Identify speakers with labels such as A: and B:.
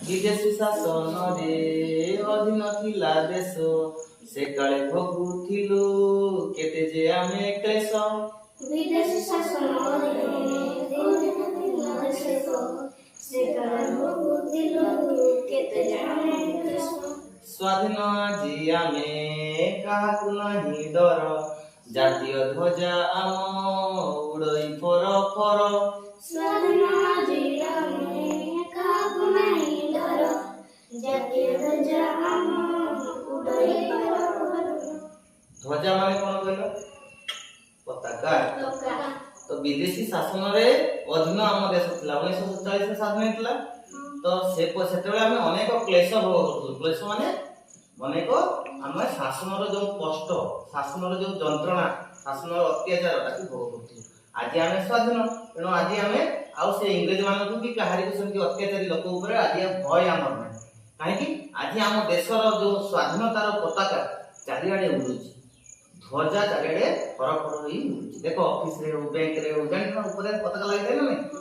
A: विदेशी शासन रे अधीन थिला देश से काले भोगुथिलु केते जे आमे क्लेश
B: विदेशी शासन
A: स्वाधीन आज आमे काहाकु नाही डर जातीय ध्वजा आम उड़ई फर फर
B: स्वाधीन आज आमे काहाकु नाही डर जातीय ध्वजा आम उड़ई फर फर
A: ध्वजा माने कोन कहलो पताका तो विदेशी शासन रे अधीन आम देश थिला 1947 रे स्वाधीन हेतला तो सेतेबेले आमे अनेक क्लेश भोग करथु क्लेश माने अनेक आमे शासन रो जो कष्ट शासन रो जो जंत्रणा शासन रो अत्याचार ताकि भोग करथु आज आमे स्वाधीन तेनो आज आमे आउ से इंग्रज मानकु कि काहारी को सेमति अत्याचारी लोक ऊपर आज भय आमर नै काहे कि आज आम देश रो जो स्वाधीनता रो पताका चारिआडे उडुची ध्वजा चारिआडे फरक फरक होई देखो ऑफिस रे बैंक रे जानि ऊपर पताका लागि थाए ना